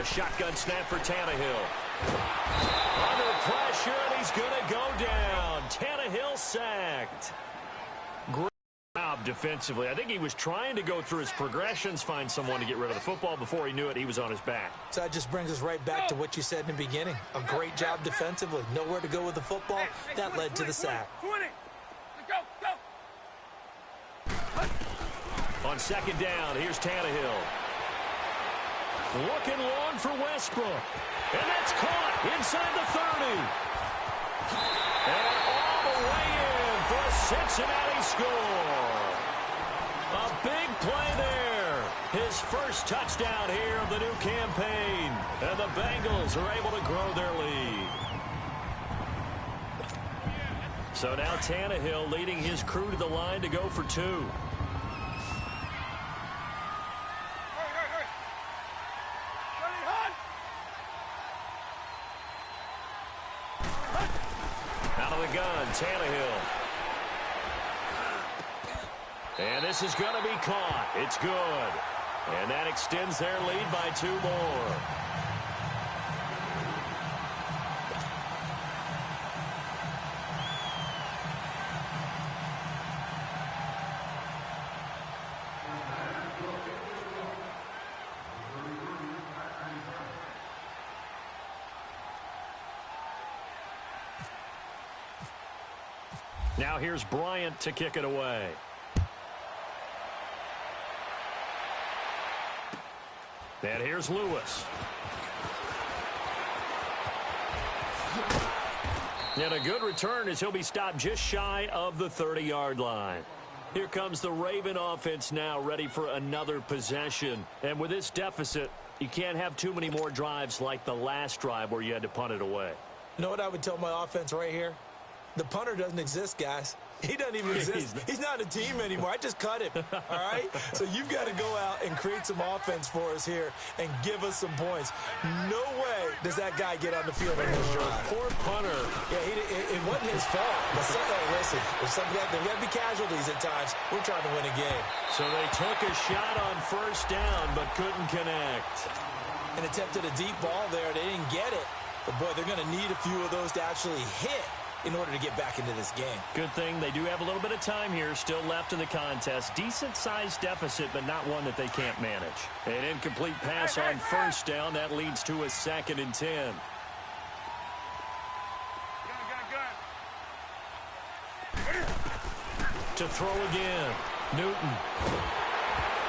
shotgun snap for Tannehill. Under pressure, and he's going to go down. Tannehill sacked. Great job defensively. I think he was trying to go through his progressions, find someone to get rid of the football. Before he knew it, he was on his back. So that just brings us right back to what you said in the beginning. A great job defensively. Nowhere to go with the football. That led to the sack. On second down, here's Tannehill. Looking long for Westbrook. And that's caught inside the 30. And all the way in for a Cincinnati score. A big play there. His first touchdown here of the new campaign. And the Bengals are able to grow their lead. So now Tannehill leading his crew to the line to go for two. Out of the gun, Tannehill. And this is going to be caught. It's good. And that extends their lead by 2 more. Now here's Bryant to kick it away. And here's Lewis. And a good return as he'll be stopped just shy of the 30-yard line. Here comes the Raven offense now, ready for another possession. And with this deficit, you can't have too many more drives like the last drive where you had to punt it away. You know what I would tell my offense right here? The punter doesn't exist, guys. He doesn't even exist. He's not a team anymore. I just cut him, all right? So you've got to go out and create some offense for us here and give us some points. No way does that guy get on the field on this drive. Poor punter. Yeah, it wasn't his fault. But listen, there's got to be casualties at times. We're trying to win a game. So they took a shot on first down but couldn't connect. And attempted a deep ball there. They didn't get it. But, boy, they're going to need a few of those to actually hit in order to get back into this game. Good thing they do have a little bit of time here still left in the contest. Decent-sized deficit, but not one that they can't manage. An incomplete pass on first down. That leads to a 2nd and 10. To throw again. Newton.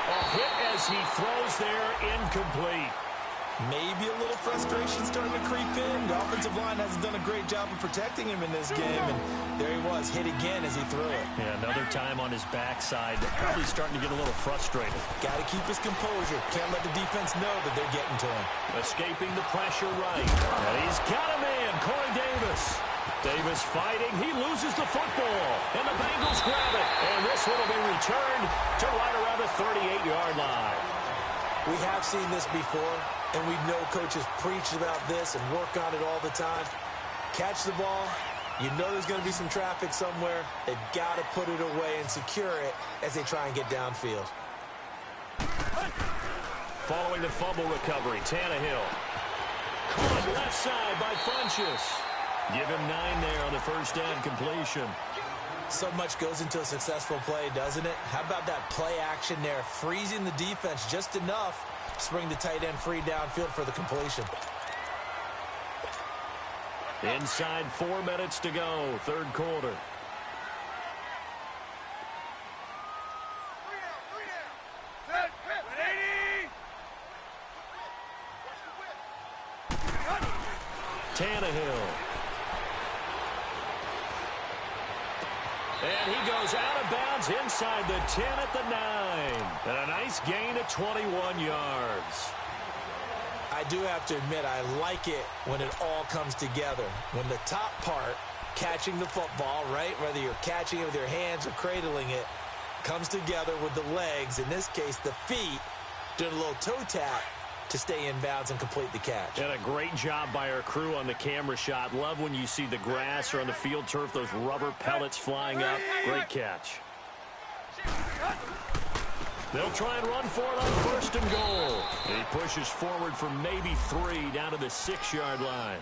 A hit as he throws there, incomplete. Maybe a little frustration starting to creep in. The offensive line hasn't done a great job of protecting him in this game, and there he was, hit again as he threw it. Yeah, another time on his backside, probably starting to get a little frustrated. Got to keep his composure. Can't let the defense know that they're getting to him. Escaping the pressure right. And he's got a man, Corey Davis. Davis fighting. He loses the football, and the Bengals grab it. And this one will be returned to right around the 38-yard line. We have seen this before, and we know coaches preach about this and work on it all the time. Catch the ball. You know there's going to be some traffic somewhere. They've got to put it away and secure it as they try and get downfield. Following the fumble recovery, Tannehill. Caught left side by Funchess. Give him 9 there on the first down completion. So much goes into a successful play, doesn't it? How about that play action there, freezing the defense just enough to bring the tight end free downfield for the completion. Inside 4 minutes to go, third quarter. Tannehill. And he goes out of bounds inside the 10 at the 9. And a nice gain of 21 yards. I do have to admit, I like it when it all comes together. When the top part, catching the football, right, whether you're catching it with your hands or cradling it, comes together with the legs, in this case the feet, doing a little toe tap to stay in bounds and complete the catch. And a great job by our crew on the camera shot. Love when you see the grass or on the field turf, those rubber pellets flying up. Great catch. They'll try and run for it on first and goal. He pushes forward for maybe 3 down to the 6-yard line.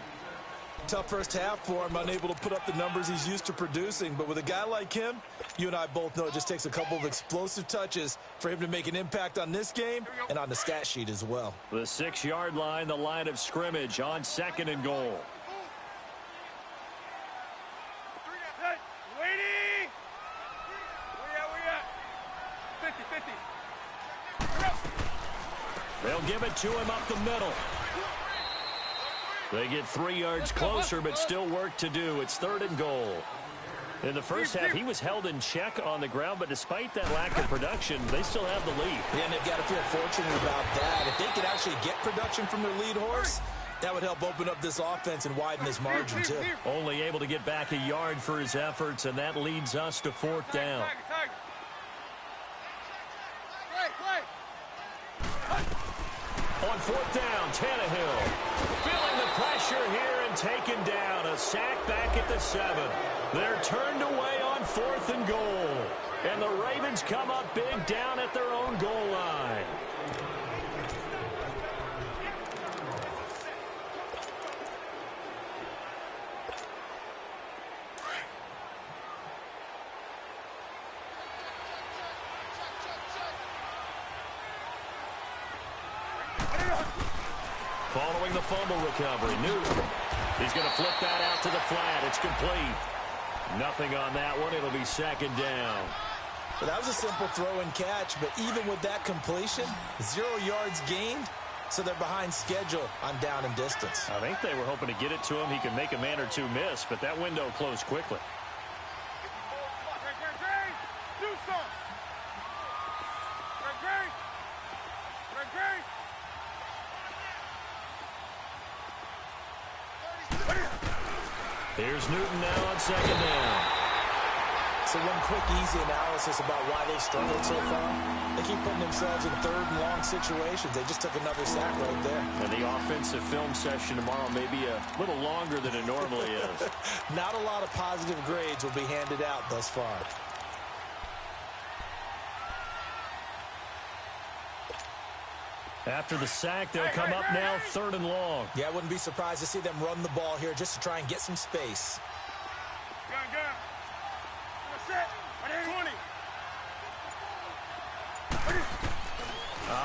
Tough first half for him, unable to put up the numbers he's used to producing. But with a guy like him, you and I both know it just takes a couple of explosive touches for him to make an impact on this game and on the stat sheet as well. The 6-yard line, the line of scrimmage on second and goal. They'll give it to him up the middle. They get 3 yards closer, but still work to do. It's third and goal. In the first half, he was held in check on the ground, but despite that lack of production, they still have the lead. Yeah, and they've got to feel fortunate about that. If they could actually get production from their lead horse, that would help open up this offense and widen this margin, too. Only able to get back a yard for his efforts, and that leads us to 4th down. On 4th down, Tannehill feeling the pressure here and taken down. A sack back at the 7. They're turned away on 4th and goal. And the Ravens come up big down at their own goal line. Following the fumble recovery, Newton. He's going to flip that out to the flat. It's complete. Nothing on that one. It'll be 2nd down. Well, that was a simple throw and catch, but even with that completion, 0 yards gained, so they're behind schedule on down and distance. I think they were hoping to get it to him. He could make a man or two miss, but that window closed quickly. Here's Newton now on 2nd down. So one quick, easy analysis about why they struggled so far. They keep putting themselves in 3rd and long situations. They just took another sack right there. And the offensive film session tomorrow may be a little longer than it normally is. Not a lot of positive grades will be handed out thus far. After the sack, they'll come up now 3rd and long. Yeah, I wouldn't be surprised to see them run the ball here just to try and get some space.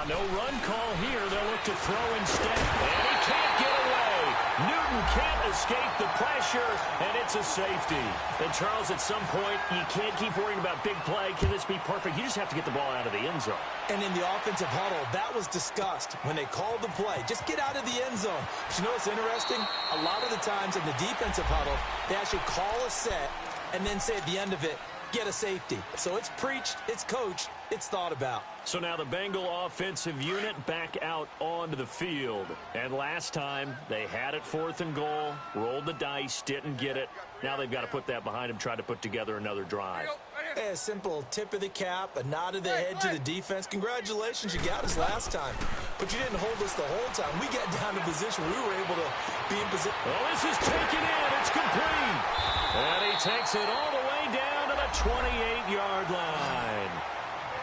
No run call here. They'll look to throw instead. And he can't get away. Newton can't escape the pressure, and it's a safety. And, Charles, at some point, you can't keep worrying about big play. Can this be perfect? You just have to get the ball out of the end zone. And in the offensive huddle, that was discussed when they called the play. Just get out of the end zone. But you know what's interesting? A lot of the times in the defensive huddle, they actually call a set and then say at the end of it, get a safety. So it's preached, it's coached, it's thought about. So now the Bengal offensive unit back out onto the field. And last time, they had it 4th and goal, rolled the dice, didn't get it. Now they've got to put that behind them, try to put together another drive. Hey, a simple tip of the cap, a nod of the head to the defense. Congratulations, you got us last time. But you didn't hold us the whole time. We got down to position where we were able to be in position. Well, this is taken in. It's complete. And he takes it all the way down to the 28-yard line.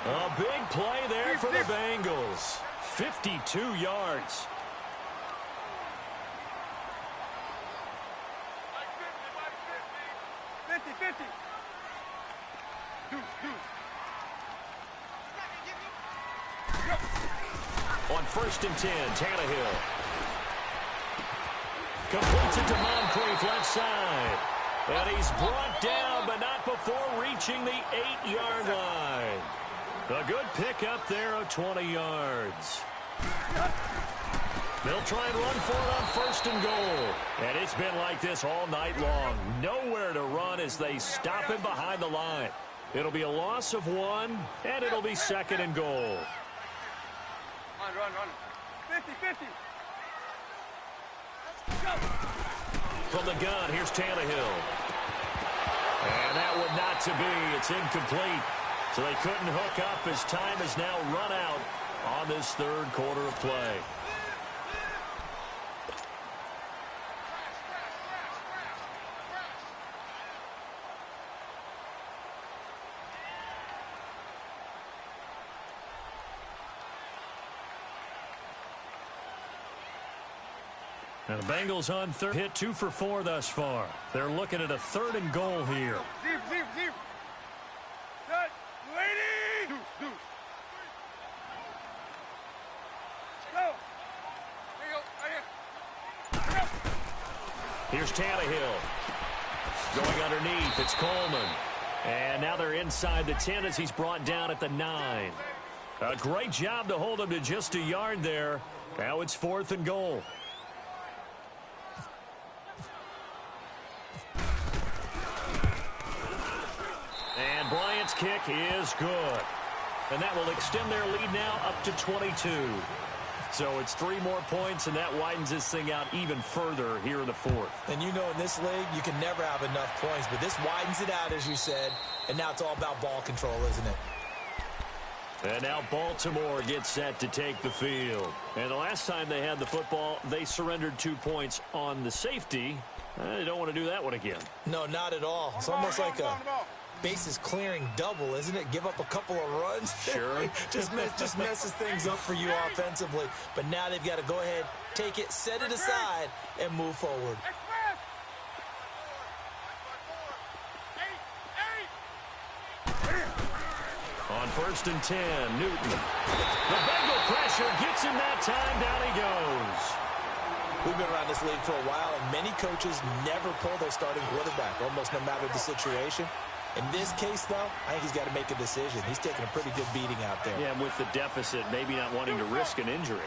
A big play there for the Bengals. 52 yards. On 1st and 10, Tannehill. Completes it to Moncrief left side. And he's brought down, but not before reaching the 8-yard line. A good pickup there of 20 yards. They'll try and run for it on 1st and goal. And it's been like this all night long. Nowhere to run as they stop him behind the line. It'll be a loss of 1, and it'll be 2nd and goal. Run. 50-50. From the gun, here's Tannehill. And that one not to be. It's incomplete. So they couldn't hook up as time has now run out on this 3rd quarter of play. And the Bengals on third. Hit 2 for 4 thus far. They're looking at a 3rd and goal here. Here's Tannehill. Going underneath, it's Coleman. And now they're inside the 10 as he's brought down at the 9. A great job to hold him to just a yard there. Now it's 4th and goal. And Bryant's kick is good. And that will extend their lead now up to 22. So it's 3 more points, and that widens this thing out even further here in the 4th. And you know in this league, you can never have enough points, but this widens it out, as you said, and now it's all about ball control, isn't it? And now Baltimore gets set to take the field. And the last time they had the football, they surrendered 2 points on the safety. They don't want to do that one again. No, not at all. It's almost like a bases clearing double, isn't it? Give up a couple of runs. Sure. just messes things up for you offensively. But now they've got to go ahead, take it, set it aside, and move forward. On 1st and 10, Newton. The Bengal pressure gets him that time. Down he goes. We've been around this league for a while, and many coaches never pull their starting quarterback, almost no matter the situation. In this case, though, I think he's got to make a decision. He's taking a pretty good beating out there. Yeah, with the deficit, maybe not wanting to risk an injury.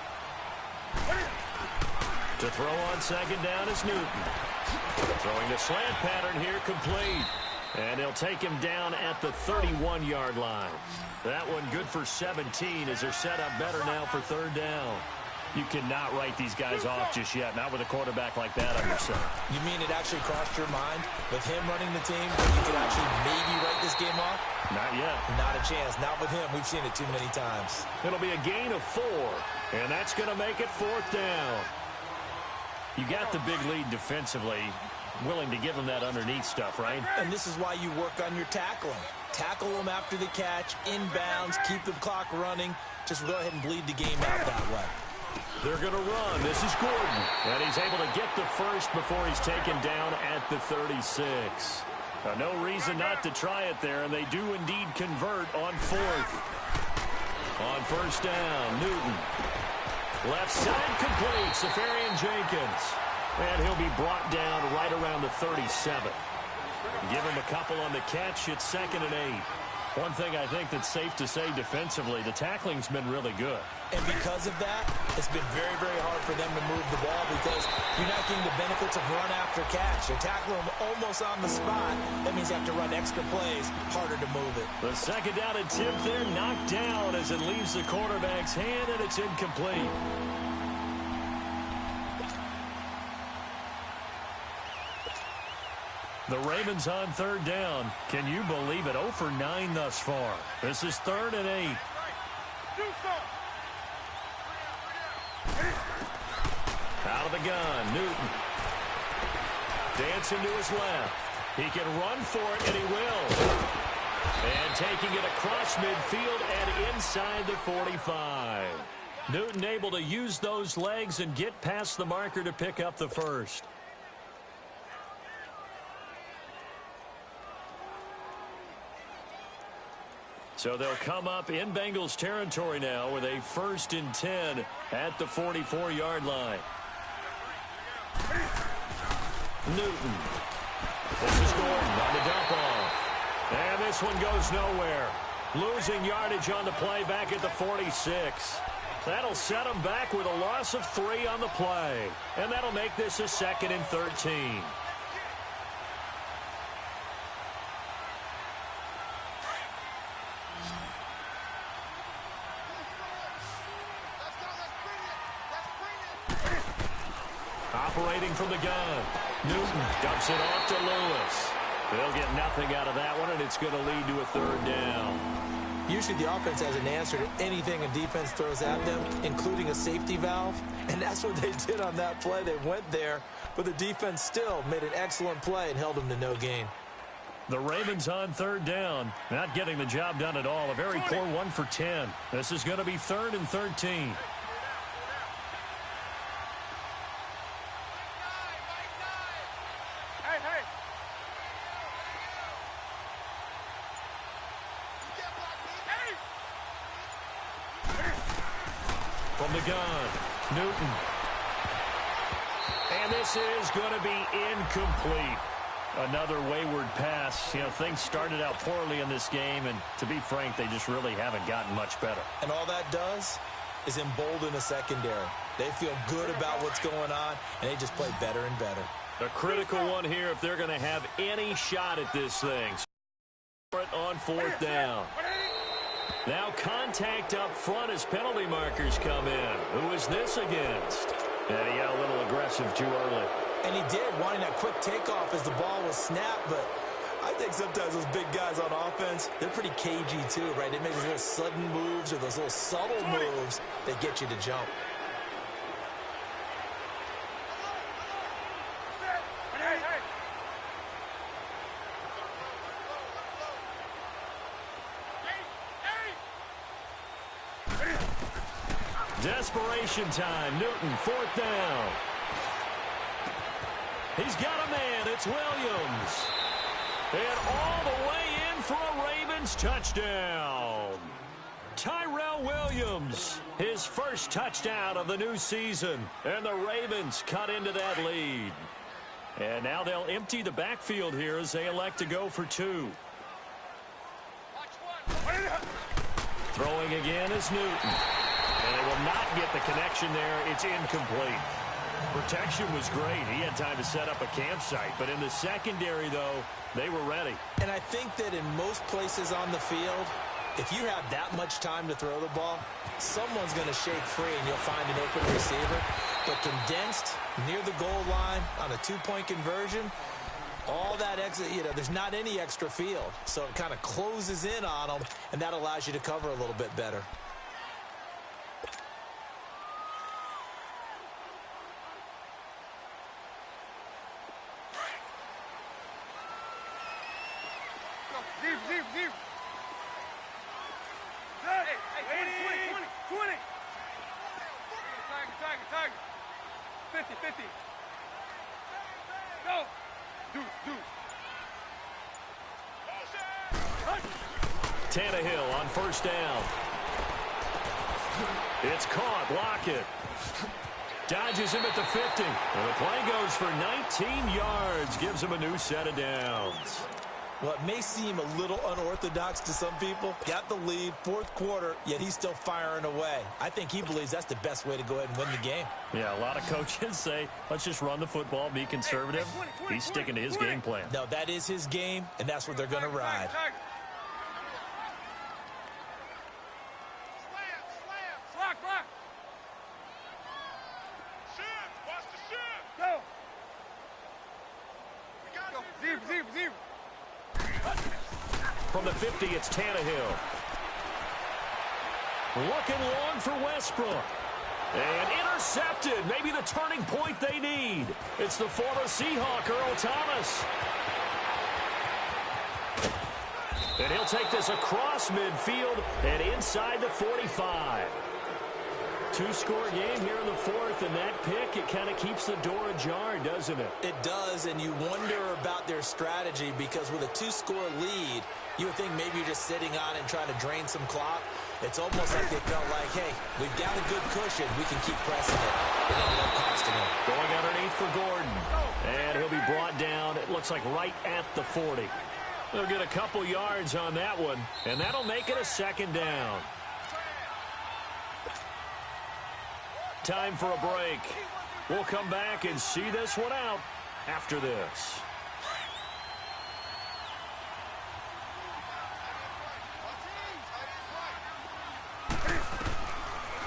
To throw on 2nd down is Newton. Throwing the slant pattern here, complete. And they'll take him down at the 31-yard line. That one good for 17 as they're set up better now for 3rd down. You cannot write these guys off just yet, not with a quarterback like that on your side. You mean it actually crossed your mind with him running the team that you could actually maybe write this game off? Not yet. Not a chance. Not with him. We've seen it too many times. It'll be a gain of 4, and that's going to make it 4th down. You got the big lead defensively, willing to give him that underneath stuff, right? And this is why you work on your tackling. Tackle them after the catch, inbounds, keep the clock running. Just go ahead and bleed the game out that way. They're going to run. This is Gordon. And he's able to get the first before he's taken down at the 36. No reason not to try it there, and they do indeed convert on 4th. On 1st down, Newton. Left side complete, Safarian Jenkins. And he'll be brought down right around the 37. Give him a couple on the catch. It's 2nd and 8. One thing I think that's safe to say defensively, the tackling's been really good. And because of that, it's been very, very hard for them to move the ball because you're not getting the benefits of run after catch. You're tackling them almost on the spot. That means you have to run extra plays, harder to move it. The 2nd down attempt there knocked down as it leaves the quarterback's hand, and it's incomplete. The Ravens on 3rd down. Can you believe it? 0 for 9 thus far. This is 3rd and 8. Out of the gun, Newton. Dancing to his left. He can run for it, and he will. And taking it across midfield and inside the 45. Newton able to use those legs and get past the marker to pick up the first. So they'll come up in Bengals territory now with a 1st and 10 at the 44-yard line. Newton. This is Gordon on the dump off. And this one goes nowhere. Losing yardage on the play back at the 46. That'll set them back with a loss of 3 on the play. And that'll make this a 2nd and 13. Operating from the gun. Newton dumps it off to Lewis. They'll get nothing out of that one, and it's going to lead to a 3rd down. Usually the offense has an answer to anything a defense throws at them, including a safety valve. And that's what they did on that play. They went there, but the defense still made an excellent play and held them to no gain. The Ravens on 3rd down, not getting the job done at all. A very poor 1 for 10. This is going to be 3rd and 13. From the gun, Newton. And this is going to be incomplete. Another wayward pass. You know, things started out poorly in this game, and to be frank, they just really haven't gotten much better. And all that does is embolden the secondary. They feel good about what's going on, and they just play better and better. A critical one here if they're going to have any shot at this thing. On fourth down. Now contact up front as penalty markers come in. Who is this against? And he got a little aggressive too early. And he did, wanting that quick takeoff as the ball was snapped, but I think sometimes those big guys on offense, they're pretty cagey too, right? They make those little sudden moves or those little subtle moves that get you to jump. Desperation time. Newton, fourth down. He's got a man. It's Williams. And all the way in for a Ravens touchdown. Tyrell Williams, his first touchdown of the new season. And the Ravens cut into that lead. And now they'll empty the backfield here as they elect to go for two. Throwing again is Newton. And they will not get the connection there. It's incomplete. Protection was great. He had time to set up a campsite. But in the secondary, though, they were ready. And I think that in most places on the field, if you have that much time to throw the ball, someone's going to shake free and you'll find an open receiver. But condensed near the goal line on a two-point conversion, all that exit, you know, there's not any extra field. So it kind of closes in on them, and that allows you to cover a little bit better. Tannehill on first down. It's caught. Lockett dodges him at the 50. And the play goes for 19 yards. Gives him a new set of downs. Well, it may seem a little unorthodox to some people. Got the lead, fourth quarter, yet he's still firing away. I think he believes that's the best way to go ahead and win the game. Yeah, a lot of coaches say, let's just run the football, be conservative. He's sticking to his game plan. No, that is his game, and that's what they're going to ride. From the 50, it's Tannehill. Looking long for Westbrook. And intercepted. Maybe the turning point they need. It's the former Seahawk, Earl Thomas. And he'll take this across midfield and inside the 45. Two-score game here in the fourth, and that pick, it kind of keeps the door ajar, doesn't it? It does, and you wonder about their strategy because with a two-score lead, you would think maybe you're just sitting on it and trying to drain some clock. It's almost like they felt like, hey, we've got a good cushion. We can keep pressing it. It ended up costing him. Going underneath for Gordon. And he'll be brought down, it looks like right at the 40. They'll get a couple yards on that one, and that'll make it a second down. Time for a break. We'll come back and see this one out after this.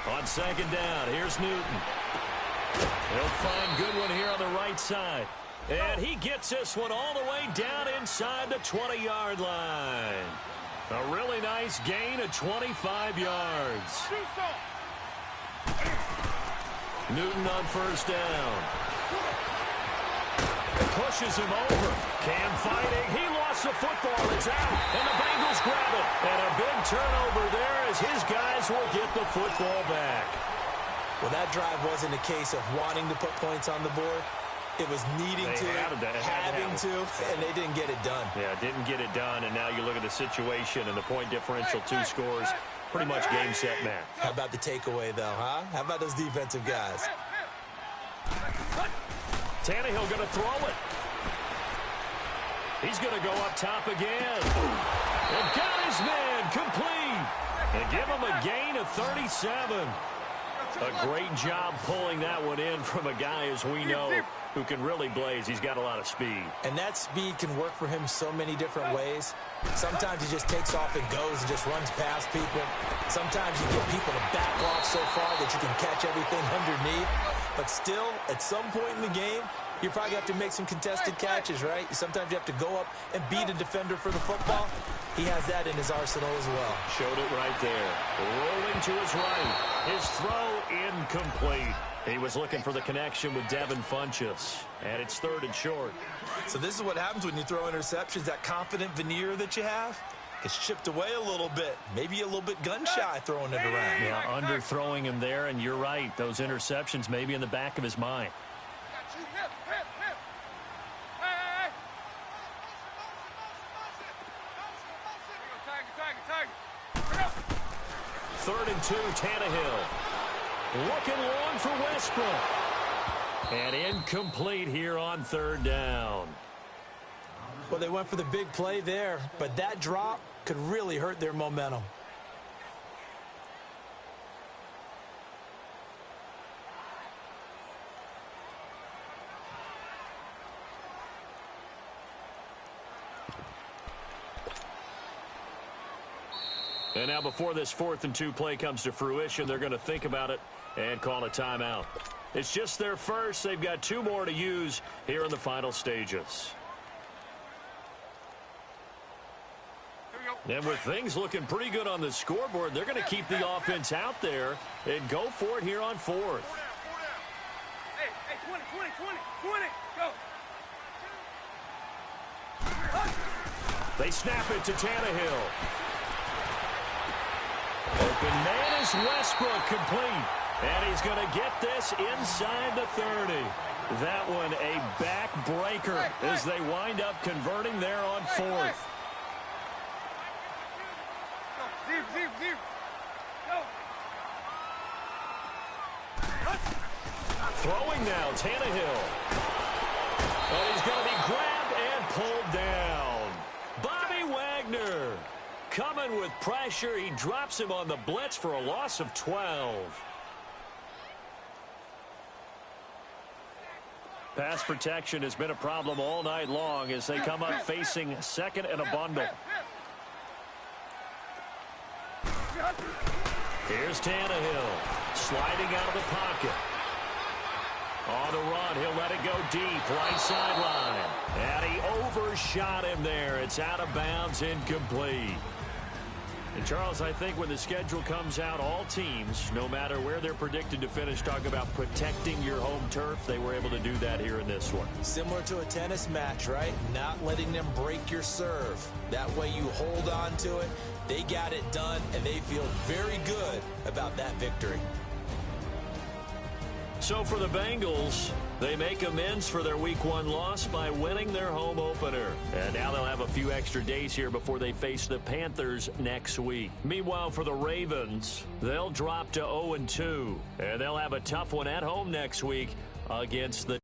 On second down, here's Newton. He'll find Goodwin here on the right side. And he gets this one all the way down inside the 20-yard line. A really nice gain of 25 yards. Newton on first down. Pushes him over. Cam fighting. He lost the football. It's out. And the Bengals grab it. And a big turnover there as his guys will get the football back. Well, that drive wasn't a case of wanting to put points on the board. It was needing to, having trying to, and they didn't get it done. Yeah, didn't get it done, and now you look at the situation and the point differential, 2 scores, pretty much game, set, match. How about the takeaway, though, huh? How about those defensive guys? Tannehill going to throw it. He's going to go up top again. And got his man complete. And give him a gain of 37. A great job pulling that one in from a guy, as we know, who can really blaze. He's got a lot of speed. And that speed can work for him so many different ways. Sometimes he just takes off and goes and just runs past people. Sometimes you get people to back off so far that you can catch everything underneath. But still, at some point in the game, you probably have to make some contested catches, right? Sometimes you have to go up and beat a defender for the football. He has that in his arsenal as well. Showed it right there. Rolling to his right. His throw incomplete. He was looking for the connection with Devin Funchess. And it's 3rd and short. So this is what happens when you throw interceptions. That confident veneer that you have gets chipped away a little bit. Maybe a little bit gun-shy throwing it around. Yeah, underthrowing him there, and you're right. Those interceptions may be in the back of his mind. 3rd and 2, Tannehill. Looking long for Westbrook. And incomplete here on 3rd down. Well, they went for the big play there, but that drop could really hurt their momentum. And now before this 4th and 2 play comes to fruition, they're going to think about it and call a timeout. It's just their first. They've got 2 more to use here in the final stages. And with things looking pretty good on the scoreboard, they're going to keep the offense out there and go for it here on 4th. Hey, 20, 20, go. They snap it to Tannehill. Open man is Westbrook, complete. And he's going to get this inside the 30. That one a backbreaker as they wind up converting there on 4th. Deep. Go. Throwing now, Tannehill. And he's going to be grabbed and pulled down. Bobby Wagner coming with pressure. He drops him on the blitz for a loss of 12. Pass protection has been a problem all night long as they come up facing 2nd and a bundle. Here's Tannehill sliding out of the pocket. On the run, he'll let it go deep, right sideline. And he overshot him there. It's out of bounds, incomplete. And, Charles, I think when the schedule comes out, all teams, no matter where they're predicted to finish, talk about protecting your home turf. They were able to do that here in this one. Similar to a tennis match, right? Not letting them break your serve. That way you hold on to it. They got it done, and they feel very good about that victory. So for the Bengals, they make amends for their Week 1 loss by winning their home opener. And now they'll have a few extra days here before they face the Panthers next week. Meanwhile, for the Ravens, they'll drop to 0-2. And they'll have a tough one at home next week against the